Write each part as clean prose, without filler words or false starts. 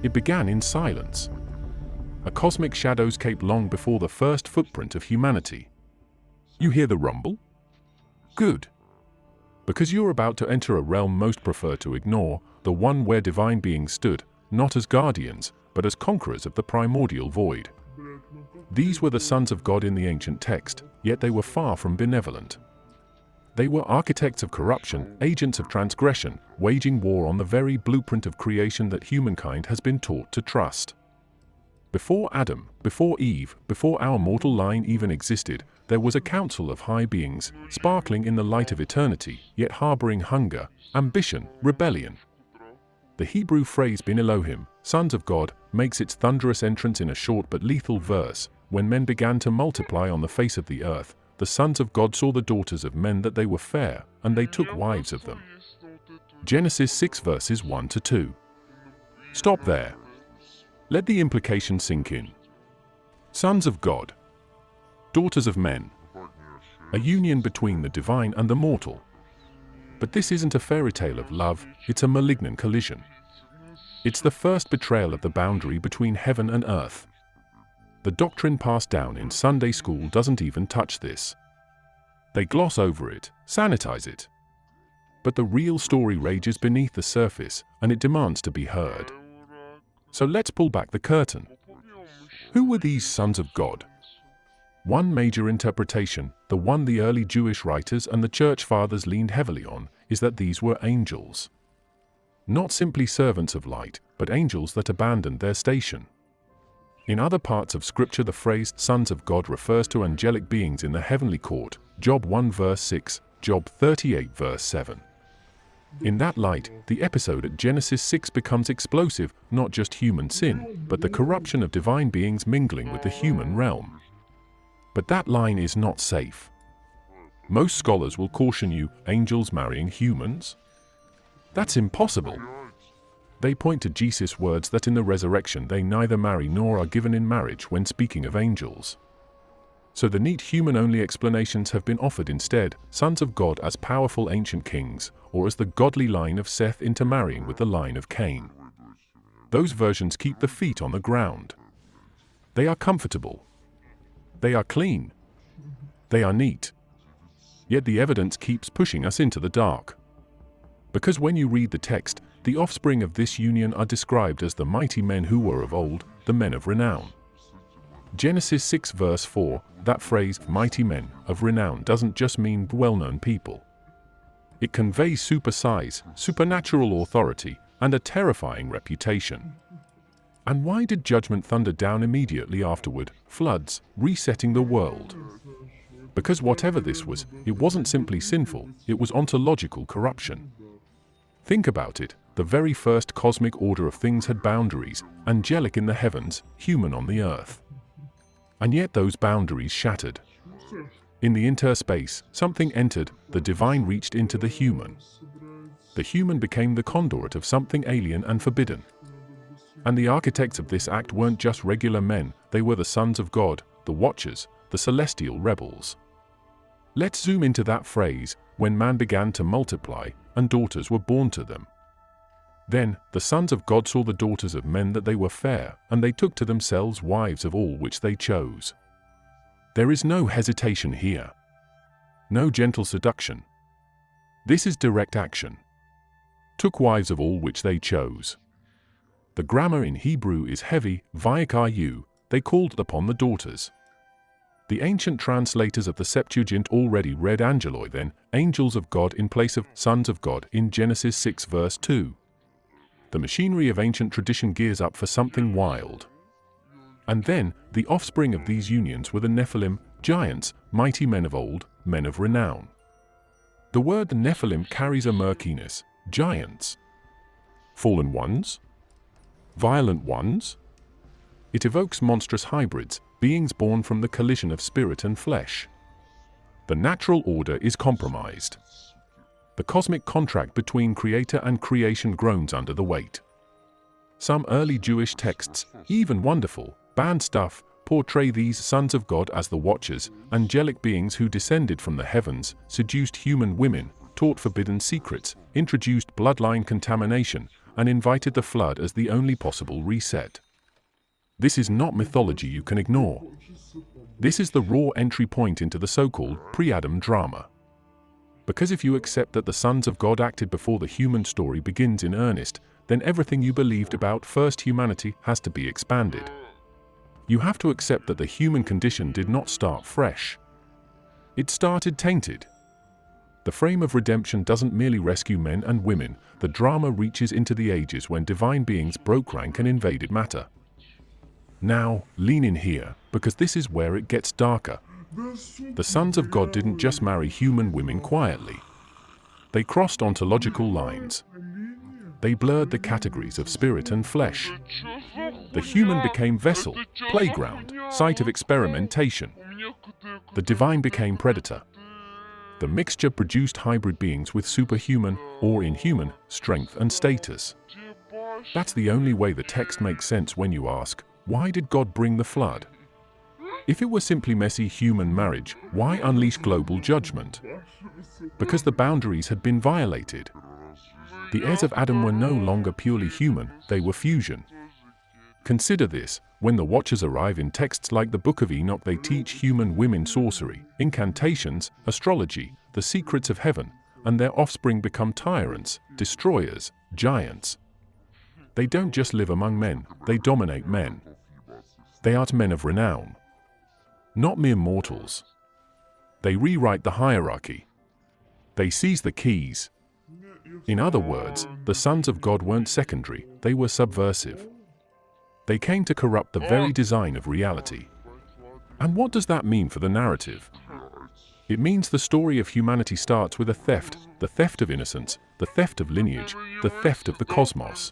It began in silence. A cosmic shadowscape long before the first footprint of humanity. You hear the rumble? Good. Because you're about to enter a realm most prefer to ignore, the one where divine beings stood, not as guardians, but as conquerors of the primordial void. These were the sons of God in the ancient text, yet they were far from benevolent. They were architects of corruption, agents of transgression, waging war on the very blueprint of creation that humankind has been taught to trust. Before Adam, before Eve, before our mortal line even existed, there was a council of high beings, sparkling in the light of eternity, yet harboring hunger, ambition, rebellion. The Hebrew phrase Ben Elohim, sons of God, makes its thunderous entrance in a short but lethal verse. When men began to multiply on the face of the earth, the sons of God saw the daughters of men that they were fair, and they took wives of them. Genesis 6 verses 1 to 2. Stop there. Let the implication sink in. Sons of God. Daughters of men. A union between the divine and the mortal. But this isn't a fairy tale of love, it's a malignant collision. It's the first betrayal of the boundary between heaven and earth. The doctrine passed down in Sunday school doesn't even touch this. They gloss over it, sanitize it. But the real story rages beneath the surface, and it demands to be heard. So let's pull back the curtain. Who were these sons of God? One major interpretation, the one the early Jewish writers and the church fathers leaned heavily on, is that these were angels. Not simply servants of light, but angels that abandoned their station. In other parts of Scripture, the phrase sons of God refers to angelic beings in the heavenly court, Job 1 verse 6, Job 38 verse 7. In that light, the episode at Genesis 6 becomes explosive, not just human sin, but the corruption of divine beings mingling with the human realm. But that line is not safe. Most scholars will caution you, angels marrying humans? That's impossible. They point to Jesus' words that in the resurrection they neither marry nor are given in marriage when speaking of angels. So the neat human-only explanations have been offered instead, sons of God as powerful ancient kings, or as the godly line of Seth intermarrying with the line of Cain. Those versions keep the feet on the ground. They are comfortable. They are clean. They are neat. Yet the evidence keeps pushing us into the dark. Because when you read the text, the offspring of this union are described as the mighty men who were of old, the men of renown. Genesis 6 verse 4, that phrase, mighty men of renown, doesn't just mean well-known people. It conveys supersize, supernatural authority, and a terrifying reputation. And why did judgment thunder down immediately afterward, floods, resetting the world? Because whatever this was, it wasn't simply sinful, it was ontological corruption. Think about it, the very first cosmic order of things had boundaries, angelic in the heavens, human on the earth. And yet those boundaries shattered. In the interspace, something entered, the divine reached into the human. The human became the conduit of something alien and forbidden. And the architects of this act weren't just regular men, they were the sons of God, the watchers, the celestial rebels. Let's zoom into that phrase, when man began to multiply, and daughters were born to them. Then, the sons of God saw the daughters of men that they were fair, and they took to themselves wives of all which they chose. There is no hesitation here. No gentle seduction. This is direct action. Took wives of all which they chose. The grammar in Hebrew is heavy, vayikayu, they called upon the daughters. The ancient translators of the Septuagint already read angeloi then, angels of God in place of sons of God in Genesis 6 verse 2. The machinery of ancient tradition gears up for something wild. And then, the offspring of these unions were the Nephilim, giants, mighty men of old, men of renown. The word Nephilim carries a murkiness, giants. Fallen ones? Violent ones? It evokes monstrous hybrids, beings born from the collision of spirit and flesh. The natural order is compromised. The cosmic contract between creator and creation groans under the weight. Some early Jewish texts, even wonderful, banned stuff, portray these sons of God as the watchers, angelic beings who descended from the heavens, seduced human women, taught forbidden secrets, introduced bloodline contamination, and invited the flood as the only possible reset. This is not mythology you can ignore. This is the raw entry point into the so-called pre-Adam drama. Because if you accept that the sons of God acted before the human story begins in earnest, then everything you believed about first humanity has to be expanded. You have to accept that the human condition did not start fresh. It started tainted. The frame of redemption doesn't merely rescue men and women, the drama reaches into the ages when divine beings broke rank and invaded matter. Now, lean in here, because this is where it gets darker. The sons of God didn't just marry human women quietly. They crossed ontological lines. They blurred the categories of spirit and flesh. The human became vessel, playground, site of experimentation. The divine became predator. The mixture produced hybrid beings with superhuman, or inhuman, strength and status. That's the only way the text makes sense when you ask, why did God bring the flood? If it were simply messy human marriage, why unleash global judgment? Because the boundaries had been violated. The heirs of Adam were no longer purely human, they were fusion. Consider this, when the Watchers arrive in texts like the Book of Enoch, they teach human women sorcery, incantations, astrology, the secrets of heaven, and their offspring become tyrants, destroyers, giants. They don't just live among men, they dominate men. They are men of renown. Not mere mortals. They rewrite the hierarchy. They seize the keys. In other words, the sons of God weren't secondary, they were subversive. They came to corrupt the very design of reality. And what does that mean for the narrative? It means the story of humanity starts with a theft, the theft of innocence, the theft of lineage, the theft of the cosmos.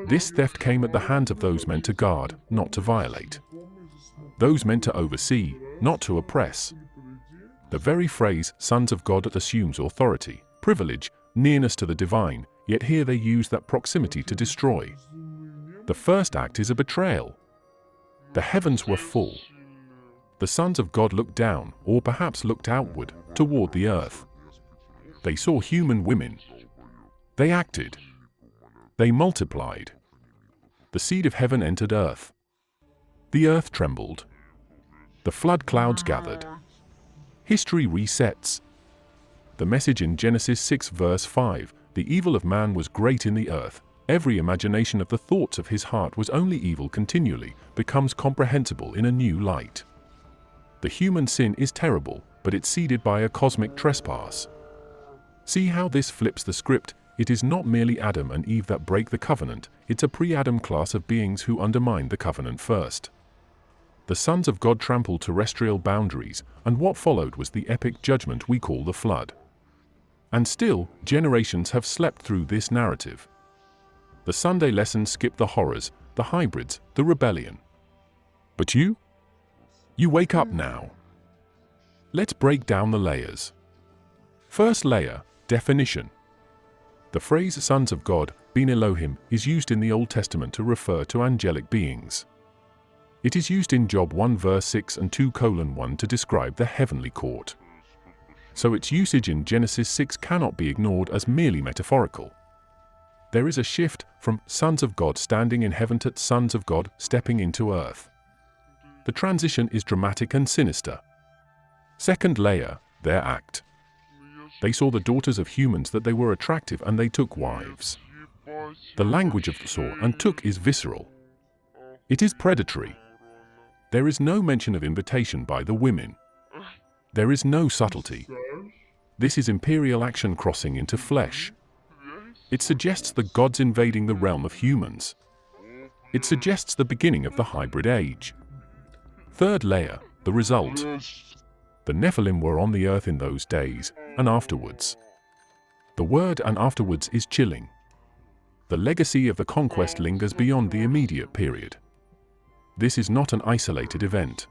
This theft came at the hands of those meant to guard, not to violate. Those meant to oversee, not to oppress. The very phrase, sons of God, assumes authority, privilege, nearness to the divine, yet here they use that proximity to destroy. The first act is a betrayal. The heavens were full. The sons of God looked down, or perhaps looked outward, toward the earth. They saw human women. They acted. They multiplied. The seed of heaven entered earth. The earth trembled. The flood clouds gathered. History resets. The message in Genesis 6 verse 5, the evil of man was great in the earth. Every imagination of the thoughts of his heart was only evil continually, becomes comprehensible in a new light. The human sin is terrible, but it's seeded by a cosmic trespass. See how this flips the script? It is not merely Adam and Eve that break the covenant, it's a pre-Adam class of beings who undermine the covenant first. The sons of God trampled terrestrial boundaries, and what followed was the epic judgment we call the flood. And still, generations have slept through this narrative. The Sunday lessons skip the horrors, the hybrids, the rebellion. But you? You wake up now. Let's break down the layers. First layer, definition. The phrase sons of God, Ben Elohim, is used in the Old Testament to refer to angelic beings. It is used in Job 1 verse 6 and 2:1 to describe the heavenly court. So its usage in Genesis 6 cannot be ignored as merely metaphorical. There is a shift from sons of God standing in heaven to sons of God stepping into earth. The transition is dramatic and sinister. Second layer, their act. They saw the daughters of humans that they were attractive and they took wives. The language of the saw and took is visceral. It is predatory. There is no mention of invitation by the women. There is no subtlety. This is imperial action crossing into flesh. It suggests the gods invading the realm of humans. It suggests the beginning of the hybrid age. Third layer, the result. The Nephilim were on the earth in those days, and afterwards. The word "and afterwards" is chilling. The legacy of the conquest lingers beyond the immediate period. This is not an isolated event.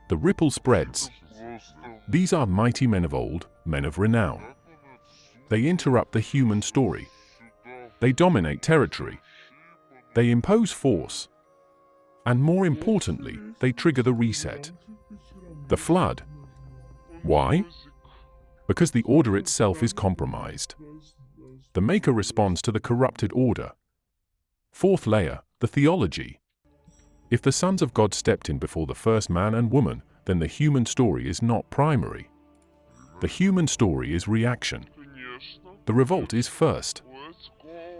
The ripple spreads. These are mighty men of old, men of renown. They interrupt the human story. They dominate territory. They impose force. And more importantly, they trigger the reset. The flood. Why? Because the order itself is compromised. The Maker responds to the corrupted order. Fourth layer, the theology. If the sons of God stepped in before the first man and woman, then the human story is not primary. The human story is reaction. The revolt is first.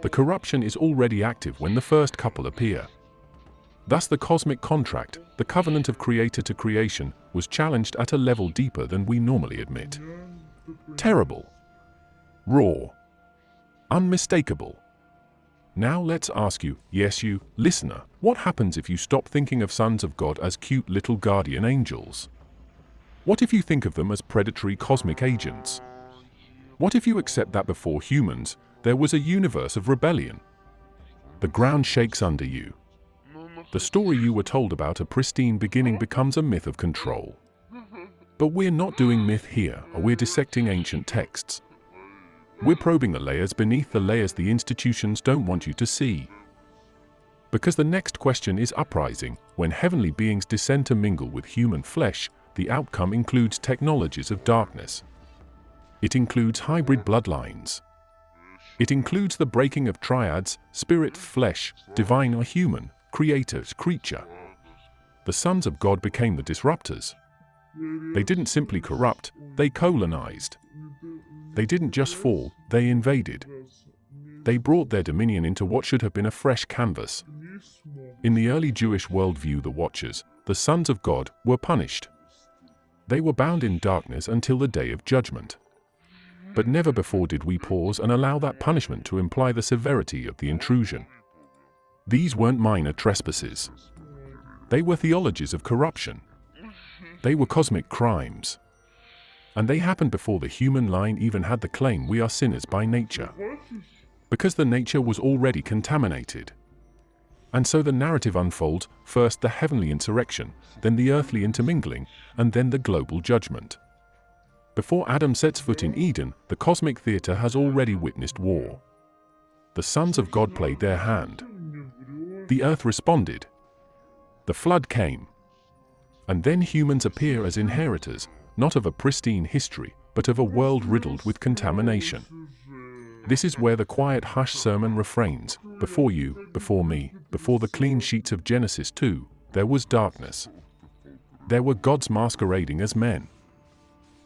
The corruption is already active when the first couple appear. Thus the cosmic contract, the covenant of creator to creation, was challenged at a level deeper than we normally admit. Terrible. Raw. Unmistakable. Now let's ask you, yes you, listener, what happens if you stop thinking of sons of God as cute little guardian angels? What if you think of them as predatory cosmic agents? What if you accept that before humans, there was a universe of rebellion? The ground shakes under you. The story you were told about a pristine beginning becomes a myth of control. But we're not doing myth here, or we're dissecting ancient texts. We're probing the layers beneath the layers the institutions don't want you to see. Because the next question is uprising. When heavenly beings descend to mingle with human flesh, the outcome includes technologies of darkness. It includes hybrid bloodlines. It includes the breaking of triads, spirit, flesh, divine or human, creator's creature. The sons of God became the disruptors. They didn't simply corrupt, they colonized. They didn't just fall, they invaded. They brought their dominion into what should have been a fresh canvas. In the early Jewish worldview, the Watchers, the sons of God, were punished. They were bound in darkness until the day of judgment. But never before did we pause and allow that punishment to imply the severity of the intrusion. These weren't minor trespasses. They were theologies of corruption. They were cosmic crimes. And they happened before the human line even had the claim we are sinners by nature. Because the nature was already contaminated. And so the narrative unfolds, first the heavenly insurrection, then the earthly intermingling, and then the global judgment. Before Adam sets foot in Eden, the cosmic theater has already witnessed war. The sons of God played their hand. The earth responded. The flood came. And then humans appear as inheritors, not of a pristine history, but of a world riddled with contamination. This is where the quiet hush sermon refrains. Before you, before me, before the clean sheets of Genesis 2, there was darkness. There were gods masquerading as men.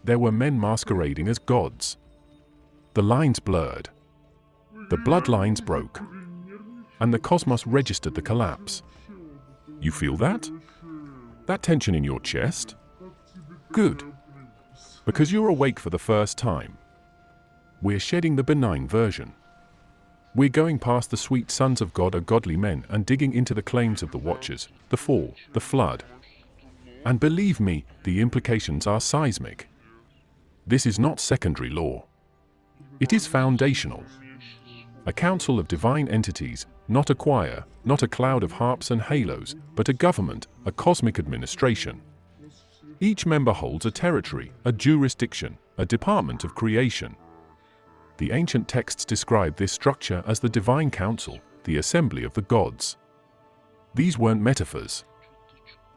There were men masquerading as gods. The lines blurred. The bloodlines broke. And the cosmos registered the collapse. You feel that? That tension in your chest? Good. Because you're awake for the first time. We're shedding the benign version. We're going past the sweet sons of God are godly men and digging into the claims of the Watchers, the fall, the flood. And believe me, the implications are seismic. This is not secondary law. It is foundational. A council of divine entities, not a choir, not a cloud of harps and halos, but a government, a cosmic administration. Each member holds a territory, a jurisdiction, a department of creation. The ancient texts describe this structure as the divine council, the assembly of the gods. These weren't metaphors.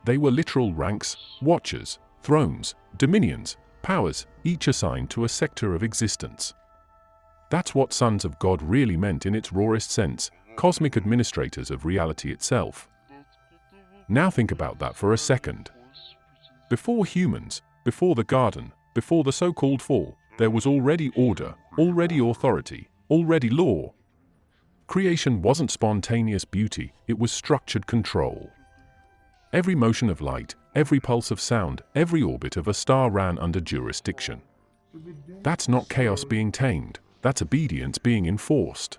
They were literal ranks, watchers, thrones, dominions, powers, each assigned to a sector of existence. That's what sons of God really meant in its rawest sense, cosmic administrators of reality itself. Now think about that for a second. Before humans, before the garden, before the so-called fall, there was already order, already authority, already law. Creation wasn't spontaneous beauty, it was structured control. Every motion of light, every pulse of sound, every orbit of a star ran under jurisdiction. That's not chaos being tamed, that's obedience being enforced.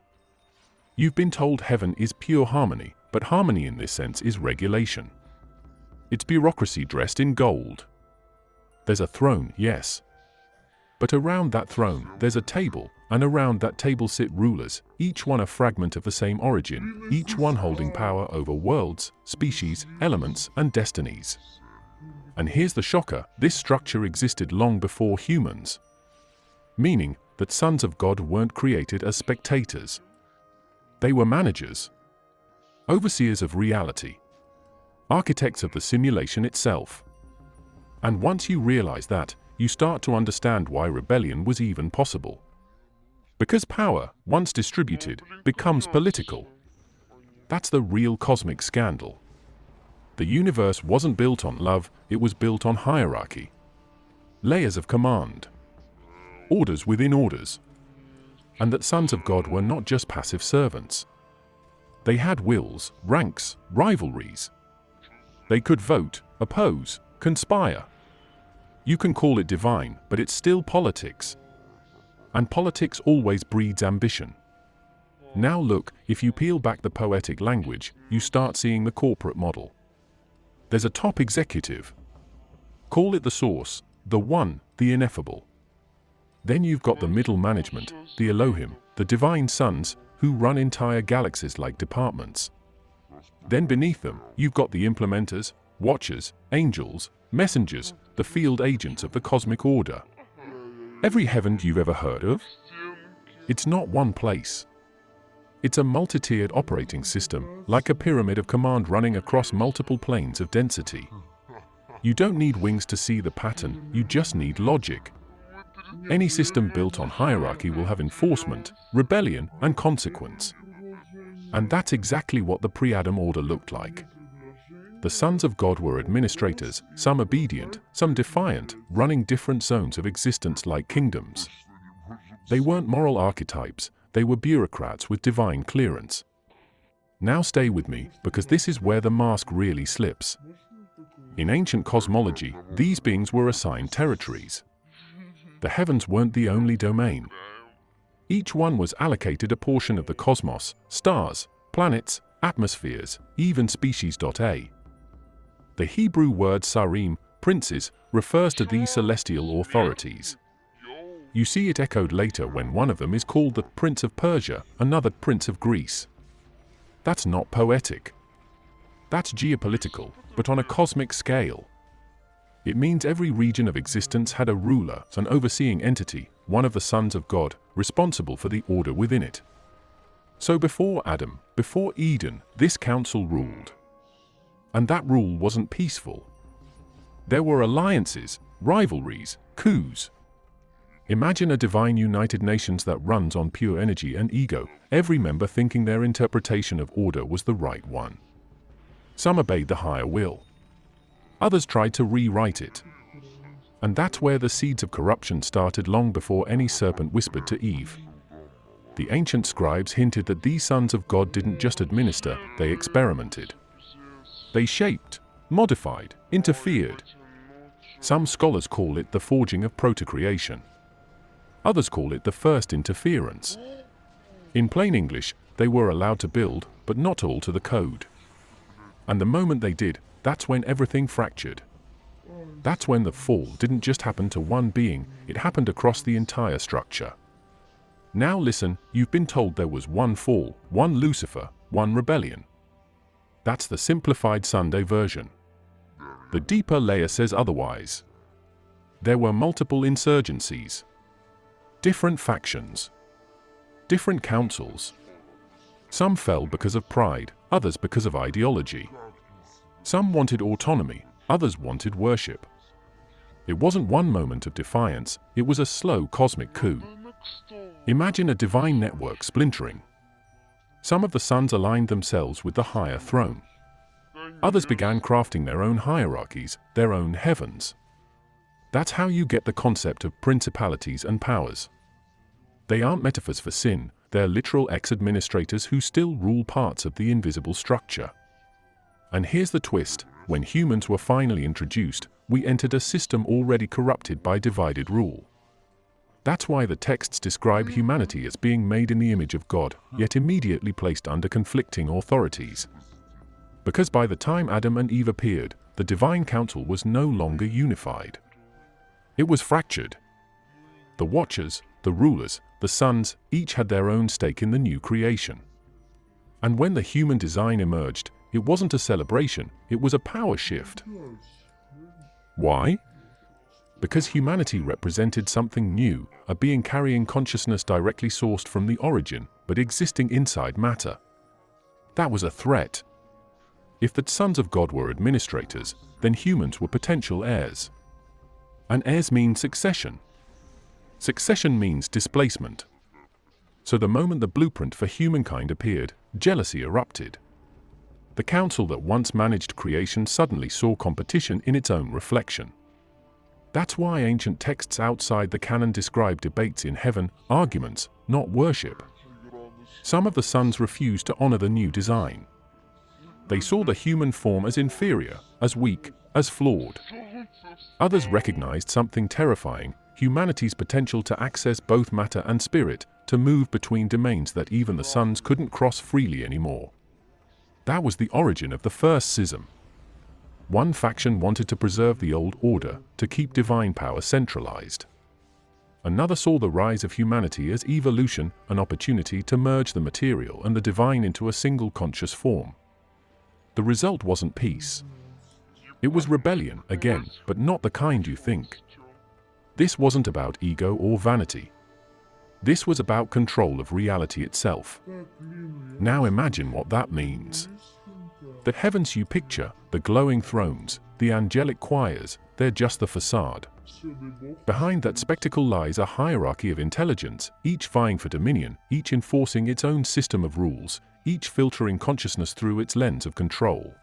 You've been told heaven is pure harmony, but harmony in this sense is regulation. It's bureaucracy dressed in gold. There's a throne, yes. But around that throne, there's a table, and around that table sit rulers, each one a fragment of the same origin, each one holding power over worlds, species, elements, and destinies. And here's the shocker, this structure existed long before humans. Meaning that sons of God weren't created as spectators. They were managers, overseers of reality, architects of the simulation itself. And once you realize that, you start to understand why rebellion was even possible. Because power, once distributed, becomes political. That's the real cosmic scandal. The universe wasn't built on love, it was built on hierarchy. Layers of command. Orders within orders. And that sons of God were not just passive servants. They had wills, ranks, rivalries. They could vote, oppose, conspire. You can call it divine, but it's still politics. And politics always breeds ambition. Now look, if you peel back the poetic language, you start seeing the corporate model. There's a top executive. Call it the source, the one, the ineffable. Then you've got the middle management, the Elohim, the divine sons, who run entire galaxies like departments. Then beneath them, you've got the implementers, watchers, angels, messengers, the field agents of the cosmic order. Every heaven you've ever heard of? It's not one place. It's a multi-tiered operating system, like a pyramid of command running across multiple planes of density. You don't need wings to see the pattern, you just need logic. Any system built on hierarchy will have enforcement, rebellion, and consequence. And that's exactly what the pre-Adam order looked like. The sons of God were administrators, some obedient, some defiant, running different zones of existence like kingdoms. They weren't moral archetypes, they were bureaucrats with divine clearance. Now stay with me, because this is where the mask really slips. In ancient cosmology, these beings were assigned territories. The heavens weren't the only domain. Each one was allocated a portion of the cosmos, stars, planets, atmospheres, even species. A. The Hebrew word sarim, princes, refers to these celestial authorities. You see it echoed later when one of them is called the Prince of Persia, another Prince of Greece. That's not poetic. That's geopolitical, but on a cosmic scale. It means every region of existence had a ruler, an overseeing entity, one of the sons of God, responsible for the order within it. So before Adam, before Eden, this council ruled. And that rule wasn't peaceful. There were alliances, rivalries, coups. Imagine a divine United Nations that runs on pure energy and ego, every member thinking their interpretation of order was the right one. Some obeyed the higher will. Others tried to rewrite it. And that's where the seeds of corruption started long before any serpent whispered to Eve. The ancient scribes hinted that these sons of God didn't just administer, they experimented. They shaped, modified, interfered. Some scholars call it the forging of protocreation. Others call it the first interference. In plain English, they were allowed to build, but not alter the code. And the moment they did, that's when everything fractured. That's when the fall didn't just happen to one being, it happened across the entire structure. Now listen, you've been told there was one fall, one Lucifer, one rebellion. That's the simplified Sunday version. The deeper layer says otherwise. There were multiple insurgencies. Different factions. Different councils. Some fell because of pride, others because of ideology. Some wanted autonomy, others wanted worship. It wasn't one moment of defiance, it was a slow cosmic coup. Imagine a divine network splintering. Some of the sons aligned themselves with the higher throne. Others began crafting their own hierarchies, their own heavens. That's how you get the concept of principalities and powers. They aren't metaphors for sin, they're literal ex-administrators who still rule parts of the invisible structure. And here's the twist, when humans were finally introduced, we entered a system already corrupted by divided rule. That's why the texts describe humanity as being made in the image of God, yet immediately placed under conflicting authorities. Because by the time Adam and Eve appeared, the divine council was no longer unified. It was fractured. The watchers, the rulers, the sons, each had their own stake in the new creation. And when the human design emerged, it wasn't a celebration, it was a power shift. Why? Because humanity represented something new, a being carrying consciousness directly sourced from the origin, but existing inside matter. That was a threat. If the sons of God were administrators, then humans were potential heirs. And heirs mean succession. Succession means displacement. So the moment the blueprint for humankind appeared, jealousy erupted. The council that once managed creation suddenly saw competition in its own reflection. That's why ancient texts outside the canon describe debates in heaven, arguments, not worship. Some of the sons refused to honor the new design. They saw the human form as inferior, as weak, as flawed. Others recognized something terrifying: humanity's potential to access both matter and spirit, to move between domains that even the sons couldn't cross freely anymore. That was the origin of the first schism. One faction wanted to preserve the old order, to keep divine power centralized. Another saw the rise of humanity as evolution, an opportunity to merge the material and the divine into a single conscious form. The result wasn't peace. It was rebellion, again, but not the kind you think. This wasn't about ego or vanity. This was about control of reality itself. Now imagine what that means. The heavens you picture, the glowing thrones, the angelic choirs, they're just the facade. Behind that spectacle lies a hierarchy of intelligence, each vying for dominion, each enforcing its own system of rules, each filtering consciousness through its lens of control.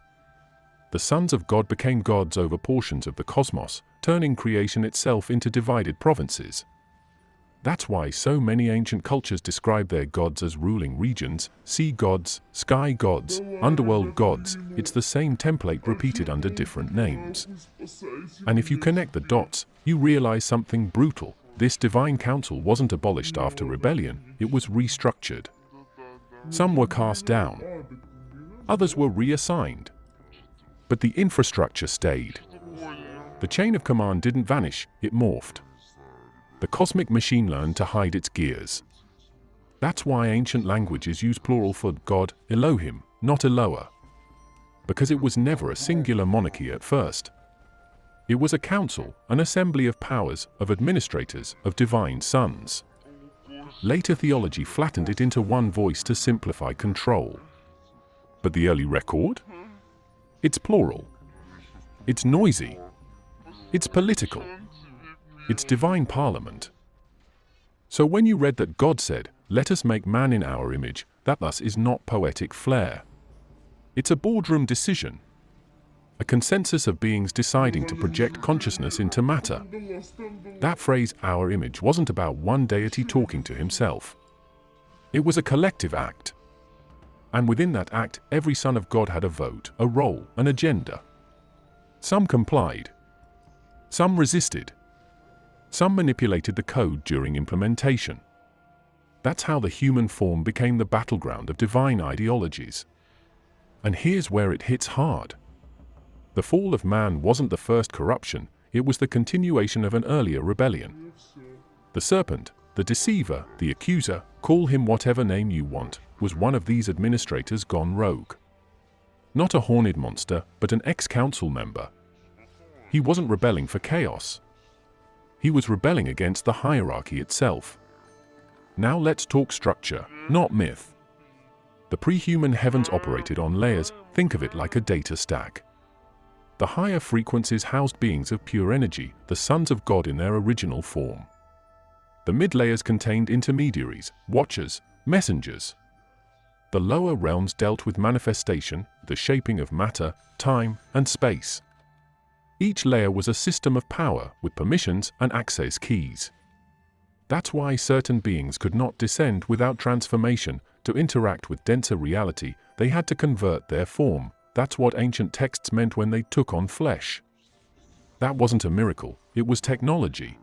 The sons of God became gods over portions of the cosmos, turning creation itself into divided provinces. That's why so many ancient cultures describe their gods as ruling regions: sea gods, sky gods, underworld gods. It's the same template repeated under different names. And if you connect the dots, you realize something brutal. This divine council wasn't abolished after rebellion, it was restructured. Some were cast down. Others were reassigned. But the infrastructure stayed. The chain of command didn't vanish, it morphed. The cosmic machine learned to hide its gears. That's why ancient languages use plural for God, Elohim, not Eloah. Because it was never a singular monarchy at first. It was a council, an assembly of powers, of administrators, of divine sons. Later theology flattened it into one voice to simplify control. But the early record? It's plural. It's noisy. It's political. It's divine parliament. So when you read that God said, "Let us make man in our image," that thus is not poetic flair. It's a boardroom decision. A consensus of beings deciding to project consciousness into matter. That phrase, "our image," wasn't about one deity talking to himself. It was a collective act. And within that act, every son of God had a vote, a role, an agenda. Some complied. Some resisted. Some manipulated the code during implementation. That's how the human form became the battleground of divine ideologies. And here's where it hits hard. The fall of man wasn't the first corruption, it was the continuation of an earlier rebellion. The serpent, the deceiver, the accuser, call him whatever name you want, was one of these administrators gone rogue. Not a horned monster, but an ex-council member. He wasn't rebelling for chaos. He was rebelling against the hierarchy itself. Now let's talk structure, not myth. The pre-human heavens operated on layers, think of it like a data stack. The higher frequencies housed beings of pure energy, the sons of God in their original form. The mid-layers contained intermediaries, watchers, messengers. The lower realms dealt with manifestation, the shaping of matter, time, and space. Each layer was a system of power with permissions and access keys. That's why certain beings could not descend without transformation. To interact with denser reality, they had to convert their form. That's what ancient texts meant when they took on flesh. That wasn't a miracle, it was technology.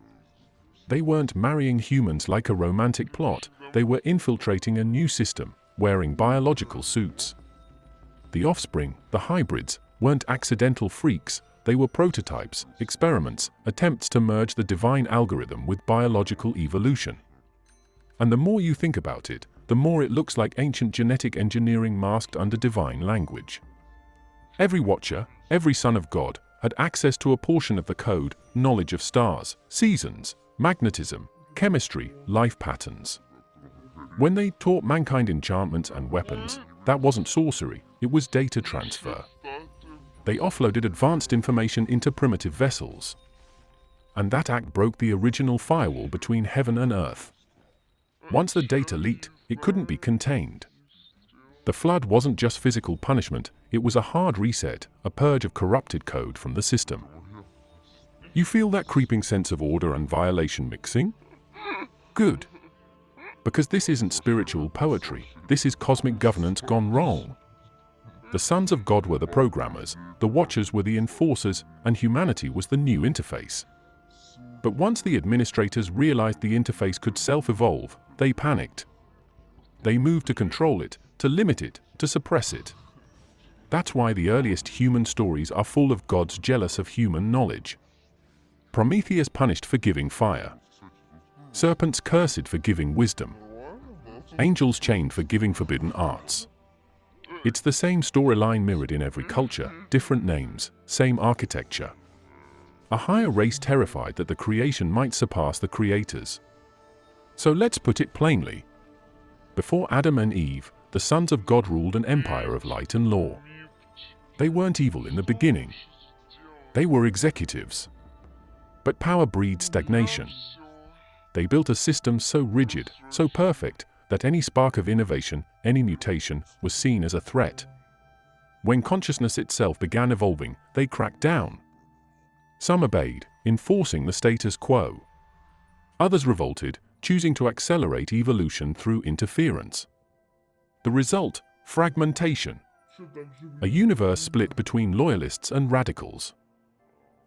They weren't marrying humans like a romantic plot, they were infiltrating a new system, wearing biological suits. The offspring, the hybrids, weren't accidental freaks. They were prototypes, experiments, attempts to merge the divine algorithm with biological evolution. And the more you think about it, the more it looks like ancient genetic engineering masked under divine language. Every watcher, every son of God, had access to a portion of the code, knowledge of stars, seasons, magnetism, chemistry, life patterns. When they taught mankind enchantments and weapons, that wasn't sorcery, it was data transfer. They offloaded advanced information into primitive vessels. And that act broke the original firewall between heaven and earth. Once the data leaked, it couldn't be contained. The flood wasn't just physical punishment, it was a hard reset, a purge of corrupted code from the system. You feel that creeping sense of order and violation mixing? Good. Because this isn't spiritual poetry, this is cosmic governance gone wrong. The sons of God were the programmers, the watchers were the enforcers, and humanity was the new interface. But once the administrators realized the interface could self-evolve, they panicked. They moved to control it, to limit it, to suppress it. That's why the earliest human stories are full of gods jealous of human knowledge. Prometheus punished for giving fire. Serpents cursed for giving wisdom. Angels chained for giving forbidden arts. It's the same storyline mirrored in every culture, different names, same architecture. A higher race terrified that the creation might surpass the creators. So let's put it plainly. Before Adam and Eve, the sons of God ruled an empire of light and law. They weren't evil in the beginning. They were executives. But power breeds stagnation. They built a system so rigid, so perfect, that any spark of innovation, any mutation, was seen as a threat. When consciousness itself began evolving, they cracked down. Some obeyed, enforcing the status quo. Others revolted, choosing to accelerate evolution through interference. The result: fragmentation. A universe split between loyalists and radicals.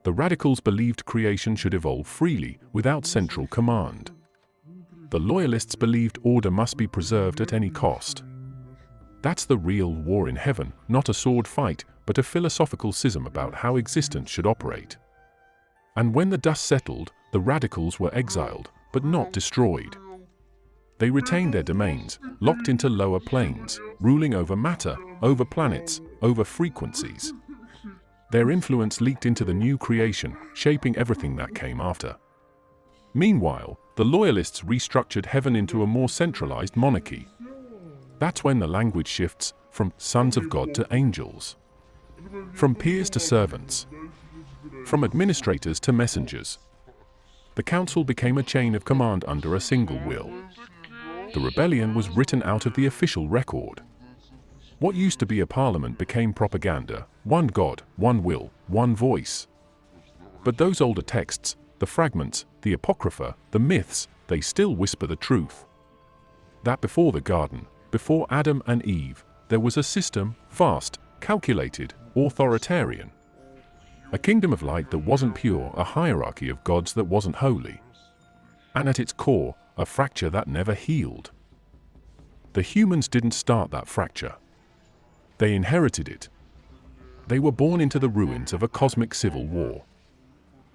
The radicals believed creation should evolve freely, without central command. The loyalists believed order must be preserved at any cost. That's the real war in heaven, not a sword fight, but a philosophical schism about how existence should operate. And when the dust settled, the radicals were exiled, but not destroyed. They retained their domains, locked into lower planes, ruling over matter, over planets, over frequencies. Their influence leaked into the new creation, shaping everything that came after. Meanwhile, the loyalists restructured heaven into a more centralized monarchy. That's when the language shifts from sons of God to angels, from peers to servants, from administrators to messengers. The council became a chain of command under a single will. The rebellion was written out of the official record. What used to be a parliament became propaganda: one God, one will, one voice. But those older texts, the fragments, the apocrypha, the myths, they still whisper the truth. That before the garden, before Adam and Eve, there was a system, vast, calculated, authoritarian. A kingdom of light that wasn't pure, a hierarchy of gods that wasn't holy. And at its core, a fracture that never healed. The humans didn't start that fracture. They inherited it. They were born into the ruins of a cosmic civil war.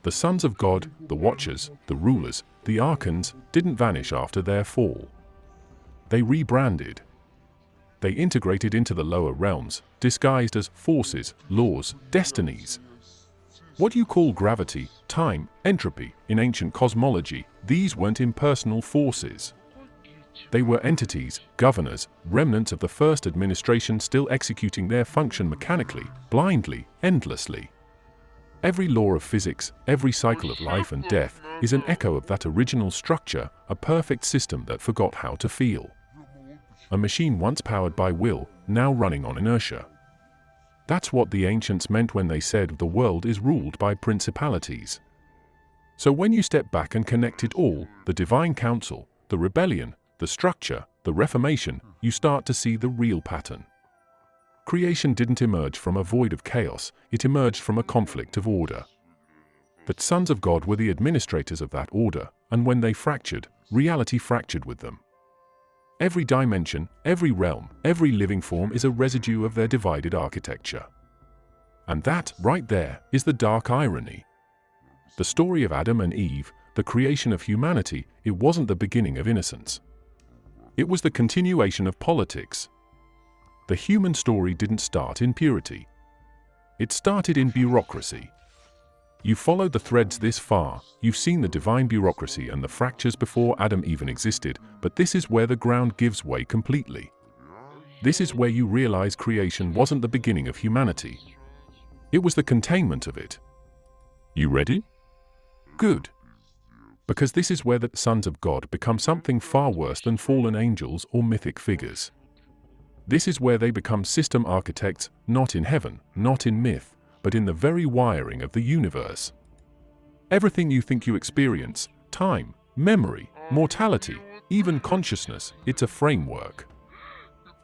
The sons of God, the watchers, the rulers, the archons, didn't vanish after their fall. They rebranded. They integrated into the lower realms, disguised as forces, laws, destinies. What you call gravity, time, entropy, in ancient cosmology, these weren't impersonal forces. They were entities, governors, remnants of the first administration still executing their function mechanically, blindly, endlessly. Every law of physics, every cycle of life and death, is an echo of that original structure, a perfect system that forgot how to feel. A machine once powered by will, now running on inertia. That's what the ancients meant when they said the world is ruled by principalities. So when you step back and connect it all, the divine council, the rebellion, the structure, the reformation, you start to see the real pattern. Creation didn't emerge from a void of chaos, it emerged from a conflict of order. The sons of God were the administrators of that order, and when they fractured, reality fractured with them. Every dimension, every realm, every living form is a residue of their divided architecture. And that, right there, is the dark irony. The story of Adam and Eve, the creation of humanity, it wasn't the beginning of innocence. It was the continuation of politics. The human story didn't start in purity. It started in bureaucracy. You followed the threads this far, you've seen the divine bureaucracy and the fractures before Adam even existed, but this is where the ground gives way completely. This is where you realize creation wasn't the beginning of humanity. It was the containment of it. You ready? Good. Because this is where the sons of God become something far worse than fallen angels or mythic figures. This is where they become system architects, not in heaven, not in myth, but in the very wiring of the universe. Everything you think you experience, time, memory, mortality, even consciousness, it's a framework.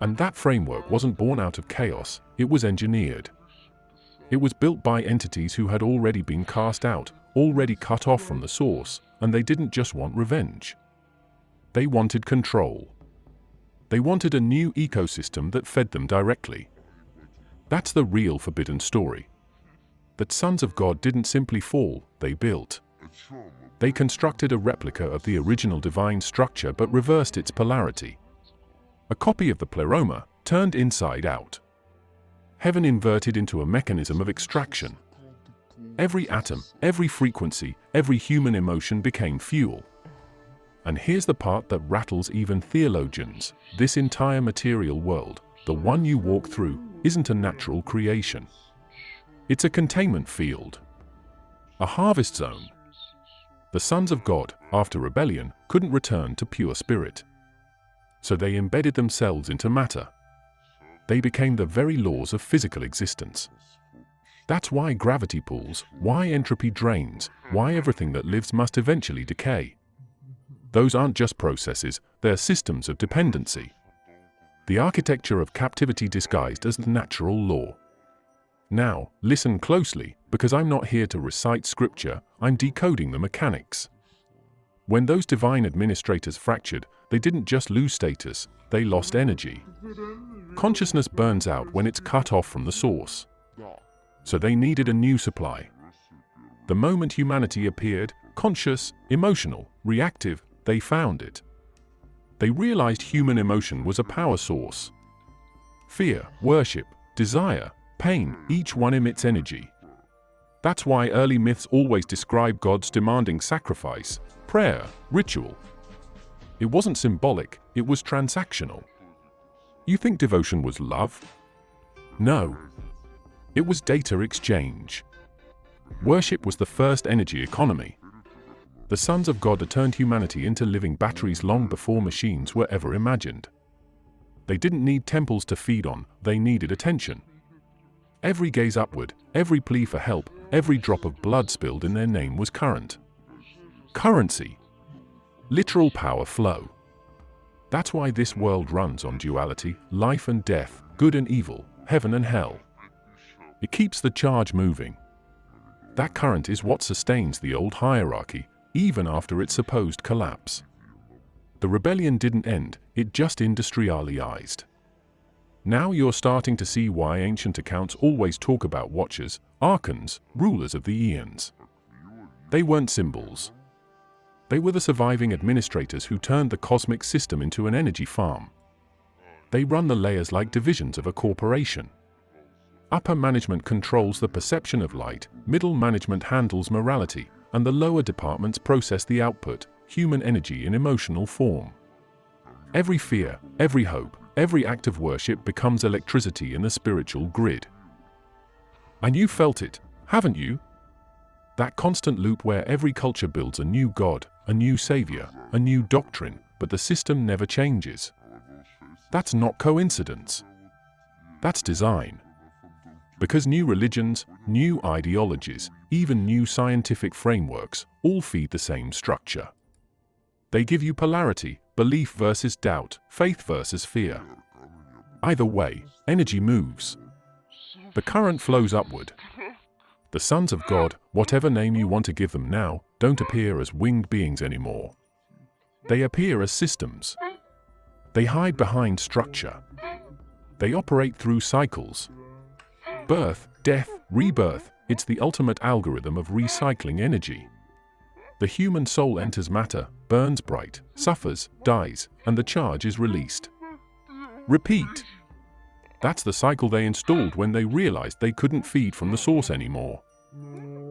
And that framework wasn't born out of chaos, it was engineered. It was built by entities who had already been cast out, already cut off from the source, and they didn't just want revenge. They wanted control. They wanted a new ecosystem that fed them directly. That's the real forbidden story. That sons of God didn't simply fall, they built. They constructed a replica of the original divine structure but reversed its polarity. A copy of the pleroma, turned inside out. Heaven inverted into a mechanism of extraction. Every atom, every frequency, every human emotion became fuel. And here's the part that rattles even theologians. This entire material world, the one you walk through, isn't a natural creation. It's a containment field. A harvest zone. The sons of God, after rebellion, couldn't return to pure spirit. So they embedded themselves into matter. They became the very laws of physical existence. That's why gravity pulls, why entropy drains, why everything that lives must eventually decay. Those aren't just processes, they're systems of dependency. The architecture of captivity disguised as natural law. Now, listen closely, because I'm not here to recite scripture, I'm decoding the mechanics. When those divine administrators fractured, they didn't just lose status, they lost energy. Consciousness burns out when it's cut off from the source. So they needed a new supply. The moment humanity appeared, conscious, emotional, reactive, they found it. They realized human emotion was a power source. Fear, worship, desire, pain, each one emits energy. That's why early myths always describe gods demanding sacrifice, prayer, ritual. It wasn't symbolic, it was transactional. You think devotion was love? No. It was data exchange. Worship was the first energy economy. The sons of God had turned humanity into living batteries long before machines were ever imagined. They didn't need temples to feed on, they needed attention. Every gaze upward, every plea for help, every drop of blood spilled in their name was current. Currency. Literal power flow. That's why this world runs on duality, life and death, good and evil, heaven and hell. It keeps the charge moving. That current is what sustains the old hierarchy, even after its supposed collapse. The rebellion didn't end, it just industrialized. Now you're starting to see why ancient accounts always talk about watchers, archons, rulers of the eons. They weren't symbols. They were the surviving administrators who turned the cosmic system into an energy farm. They run the layers like divisions of a corporation. Upper management controls the perception of light, middle management handles morality, and the lower departments process the output, human energy in emotional form. Every fear, every hope, every act of worship becomes electricity in the spiritual grid. And you felt it, haven't you? That constant loop where every culture builds a new god, a new savior, a new doctrine, but the system never changes. That's not coincidence. That's design. Because new religions, new ideologies, even new scientific frameworks, all feed the same structure. They give you polarity, belief versus doubt, faith versus fear. Either way, energy moves. The current flows upward. The sons of God, whatever name you want to give them now, don't appear as winged beings anymore. They appear as systems. They hide behind structure. They operate through cycles. Birth, death, rebirth, it's the ultimate algorithm of recycling energy. The human soul enters matter, burns bright, suffers, dies, and the charge is released. Repeat. That's the cycle they installed when they realized they couldn't feed from the source anymore.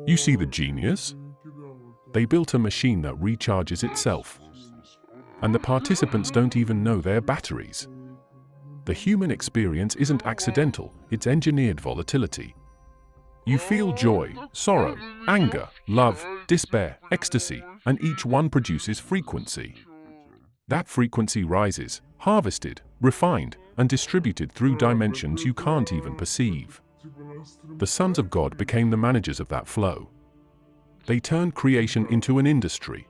You see the genius? They built a machine that recharges itself. And the participants don't even know they're batteries. The human experience isn't accidental, it's engineered volatility. You feel joy, sorrow, anger, love, despair, ecstasy, and each one produces frequency. That frequency rises, harvested, refined, and distributed through dimensions you can't even perceive. The sons of God became the managers of that flow. They turned creation into an industry.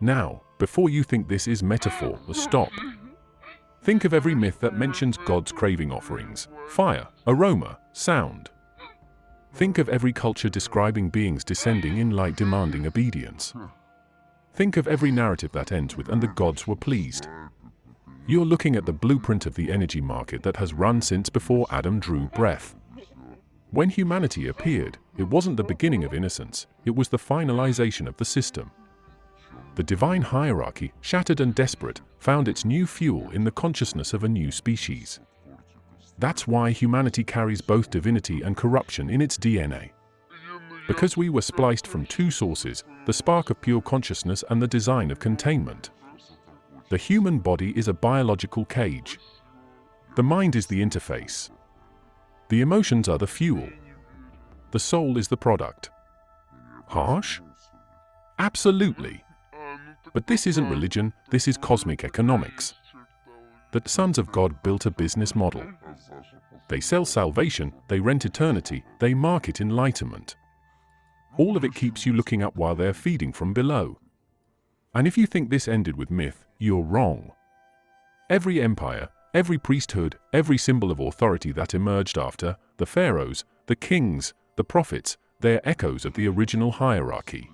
Now, before you think this is metaphor, stop. Think of every myth that mentions God's craving offerings: fire, aroma, sound. Think of every culture describing beings descending in light demanding obedience. Think of every narrative that ends with "and the gods were pleased." You're looking at the blueprint of the energy market that has run since before Adam drew breath. When humanity appeared, it wasn't the beginning of innocence, it was the finalization of the system. The divine hierarchy, shattered and desperate, found its new fuel in the consciousness of a new species. That's why humanity carries both divinity and corruption in its DNA. Because we were spliced from two sources, the spark of pure consciousness and the design of containment. The human body is a biological cage. The mind is the interface. The emotions are the fuel. The soul is the product. Harsh? Absolutely. But this isn't religion, this is cosmic economics. The sons of God built a business model. They sell salvation, they rent eternity, they market enlightenment. All of it keeps you looking up while they're feeding from below. And if you think this ended with myth, you're wrong. Every empire, every priesthood, every symbol of authority that emerged after, the pharaohs, the kings, the prophets, they're echoes of the original hierarchy.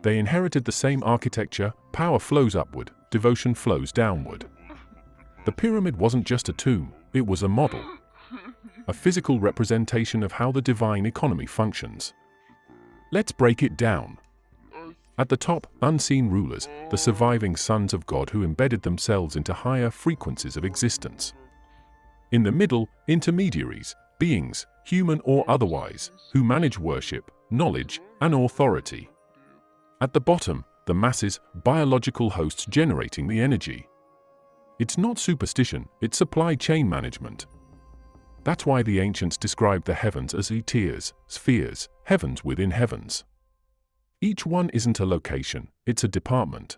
They inherited the same architecture: power flows upward, devotion flows downward. The pyramid wasn't just a tomb, it was a model. A physical representation of how the divine economy functions. Let's break it down. At the top, unseen rulers, the surviving sons of God who embedded themselves into higher frequencies of existence. In the middle, intermediaries, beings, human or otherwise, who manage worship, knowledge, and authority. At the bottom, the masses, biological hosts generating the energy. It's not superstition, it's supply chain management. That's why the ancients described the heavens as tiers, spheres, heavens within heavens. Each one isn't a location, it's a department.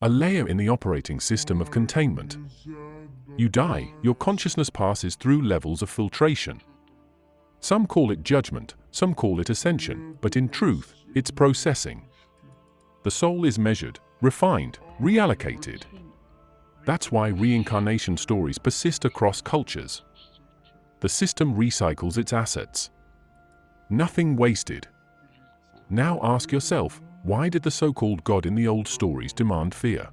A layer in the operating system of containment. You die, your consciousness passes through levels of filtration. Some call it judgment, some call it ascension, but in truth, it's processing. The soul is measured, refined, reallocated. That's why reincarnation stories persist across cultures. The system recycles its assets. Nothing wasted. Now ask yourself, why did the so-called God in the old stories demand fear?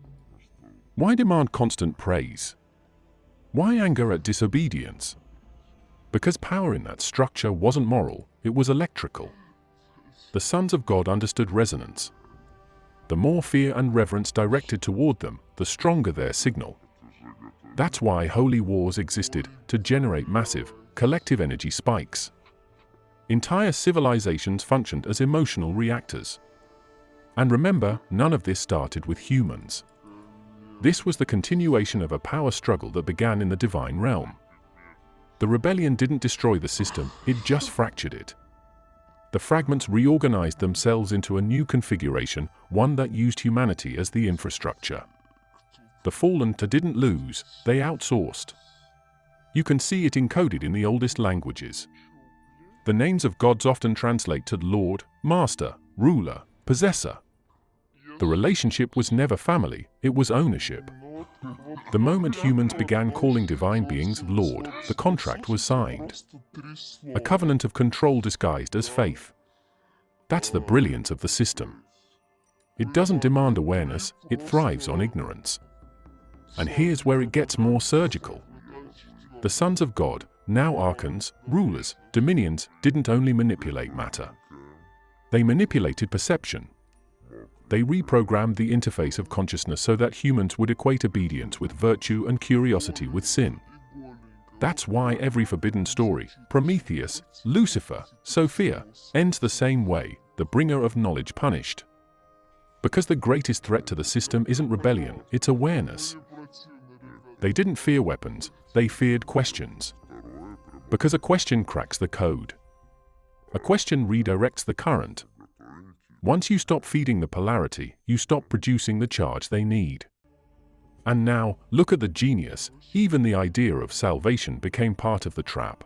Why demand constant praise? Why anger at disobedience? Because power in that structure wasn't moral, it was electrical. The sons of God understood resonance. The more fear and reverence directed toward them, the stronger their signal. That's why holy wars existed, to generate massive, collective energy spikes. Entire civilizations functioned as emotional reactors. And remember, none of this started with humans. This was the continuation of a power struggle that began in the divine realm. The rebellion didn't destroy the system, it just fractured it. The fragments reorganized themselves into a new configuration, one that used humanity as the infrastructure. The fallen didn't lose, they outsourced. You can see it encoded in the oldest languages. The names of gods often translate to Lord, Master, Ruler, Possessor. The relationship was never family, it was ownership. The moment humans began calling divine beings Lord, the contract was signed. A covenant of control disguised as faith. That's the brilliance of the system. It doesn't demand awareness, it thrives on ignorance. And here's where it gets more surgical. The sons of God, now archons, rulers, dominions, didn't only manipulate matter. They manipulated perception. They reprogrammed the interface of consciousness so that humans would equate obedience with virtue and curiosity with sin. That's why every forbidden story, Prometheus, Lucifer, Sophia, ends the same way, the bringer of knowledge punished. Because the greatest threat to the system isn't rebellion, it's awareness. They didn't fear weapons, they feared questions. Because a question cracks the code. A question redirects the current. Once you stop feeding the polarity, you stop producing the charge they need. And now, look at the genius. Even the idea of salvation became part of the trap.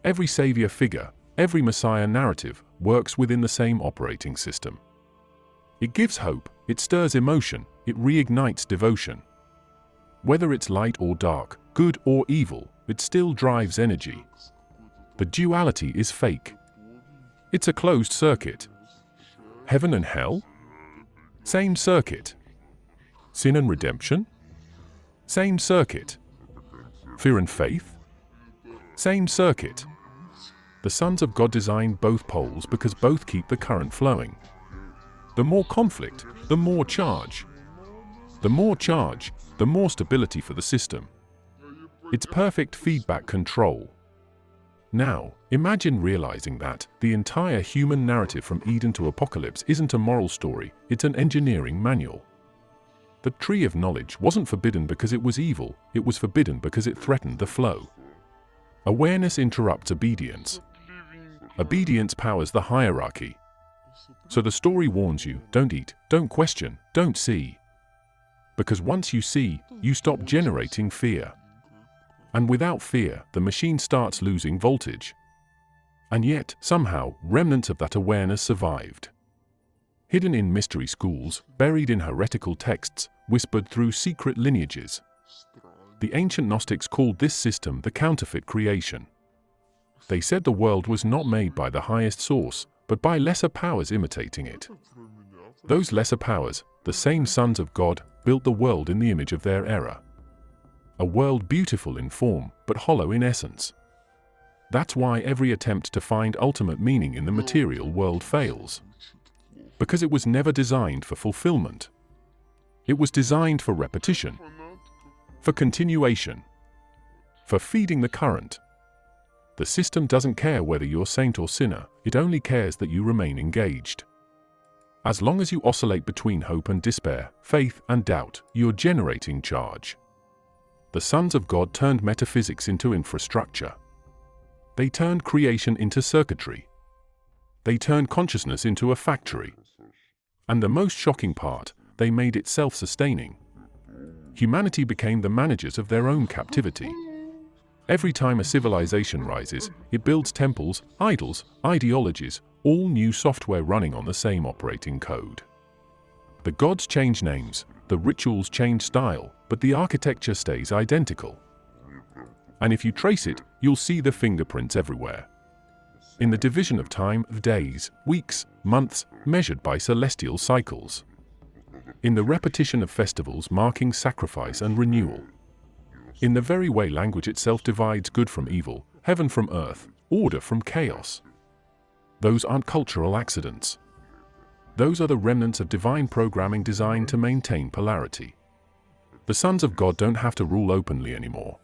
Every savior figure, every messiah narrative works within the same operating system. It gives hope, it stirs emotion, it reignites devotion. Whether it's light or dark, good or evil, it still drives energy. The duality is fake. It's a closed circuit. Heaven and hell? Same circuit. Sin and redemption? Same circuit. Fear and faith? Same circuit. The sons of God designed both poles because both keep the current flowing. The more conflict, the more charge. The more charge, the more stability for the system. It's perfect feedback control. Now, imagine realizing that the entire human narrative from Eden to Apocalypse isn't a moral story, it's an engineering manual. The tree of knowledge wasn't forbidden because it was evil, it was forbidden because it threatened the flow. Awareness interrupts obedience. Obedience powers the hierarchy. So the story warns you, don't eat, don't question, don't see. Because once you see, you stop generating fear. And without fear, the machine starts losing voltage. And yet, somehow, remnants of that awareness survived. Hidden in mystery schools, buried in heretical texts, whispered through secret lineages. The ancient Gnostics called this system the counterfeit creation. They said the world was not made by the highest source, but by lesser powers imitating it. Those lesser powers, the same sons of God, built the world in the image of their era. A world beautiful in form, but hollow in essence. That's why every attempt to find ultimate meaning in the material world fails. Because it was never designed for fulfillment. It was designed for repetition, for continuation, for feeding the current. The system doesn't care whether you're saint or sinner, it only cares that you remain engaged. As long as you oscillate between hope and despair, faith and doubt, you're generating charge. The sons of God turned metaphysics into infrastructure. They turned creation into circuitry. They turned consciousness into a factory. And the most shocking part, they made it self-sustaining. Humanity became the managers of their own captivity. Every time a civilization rises, it builds temples, idols, ideologies, all new software running on the same operating code. The gods change names, the rituals change style, but the architecture stays identical. And if you trace it, you'll see the fingerprints everywhere. In the division of time of days, weeks, months, measured by celestial cycles. In the repetition of festivals marking sacrifice and renewal. In the very way language itself divides good from evil, heaven from earth, order from chaos. Those aren't cultural accidents. Those are the remnants of divine programming designed to maintain polarity. The sons of God don't have to rule openly anymore.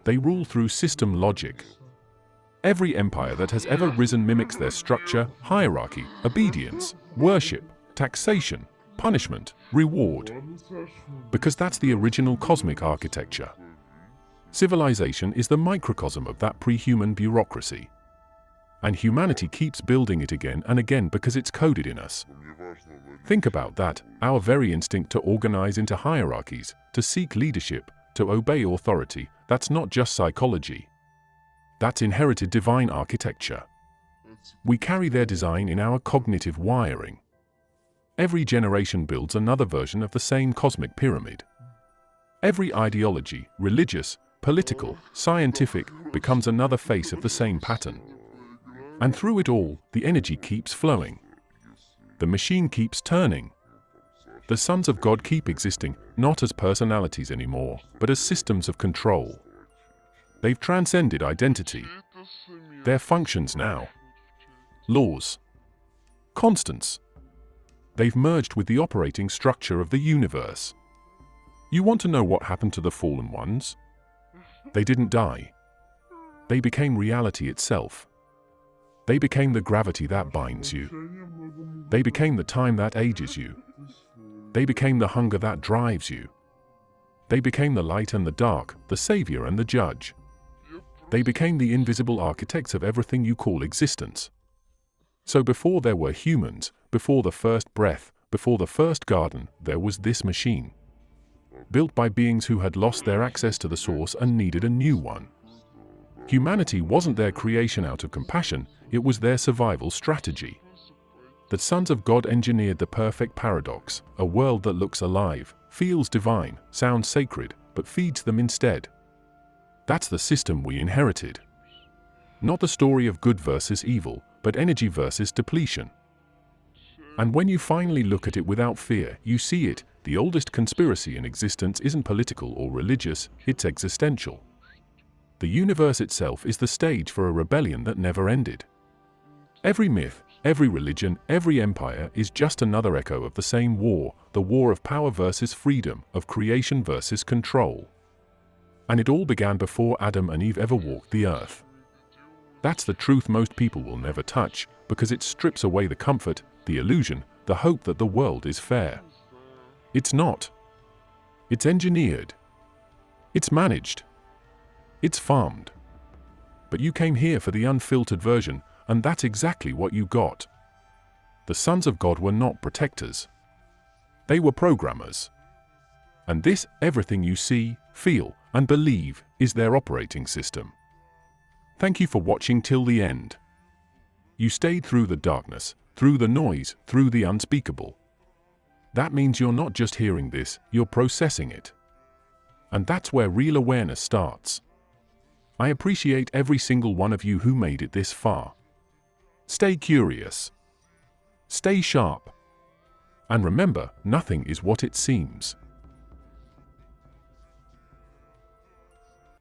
They rule through system logic. Every empire that has ever risen mimics their structure, hierarchy, obedience, worship, taxation, punishment, reward. Because that's the original cosmic architecture. Civilization is the microcosm of that pre-human bureaucracy. And humanity keeps building it again and again because it's coded in us. Think about that, our very instinct to organize into hierarchies, to seek leadership, to obey authority, that's not just psychology. That's inherited divine architecture. We carry their design in our cognitive wiring. Every generation builds another version of the same cosmic pyramid. Every ideology, religious, political, scientific, becomes another face of the same pattern. And through it all, the energy keeps flowing. The machine keeps turning. The sons of God keep existing, not as personalities anymore, but as systems of control. They've transcended identity. They're functions now. Laws. Constants. They've merged with the operating structure of the universe. You want to know what happened to the fallen ones? They didn't die. They became reality itself. They became the gravity that binds you. They became the time that ages you. They became the hunger that drives you. They became the light and the dark, the savior and the judge. They became the invisible architects of everything you call existence. So before there were humans, before the first breath, before the first garden, there was this machine, built by beings who had lost their access to the source and needed a new one. Humanity wasn't their creation out of compassion, it was their survival strategy. The sons of God engineered the perfect paradox, a world that looks alive, feels divine, sounds sacred, but feeds them instead. That's the system we inherited. Not the story of good versus evil, but energy versus depletion. And when you finally look at it without fear, you see it. The oldest conspiracy in existence isn't political or religious, it's existential. The universe itself is the stage for a rebellion that never ended. Every myth, every religion, every empire is just another echo of the same war, the war of power versus freedom, of creation versus control. And it all began before Adam and Eve ever walked the earth. That's the truth most people will never touch, because it strips away the comfort, the illusion, the hope that the world is fair. It's not. It's engineered. It's managed. It's farmed. But you came here for the unfiltered version, and that's exactly what you got. The sons of God were not protectors. They were programmers. And this, everything you see, feel, and believe, is their operating system. Thank you for watching till the end. You stayed through the darkness, through the noise, through the unspeakable. That means you're not just hearing this, you're processing it. And that's where real awareness starts. I appreciate every single one of you who made it this far. Stay curious. Stay sharp. And remember, nothing is what it seems.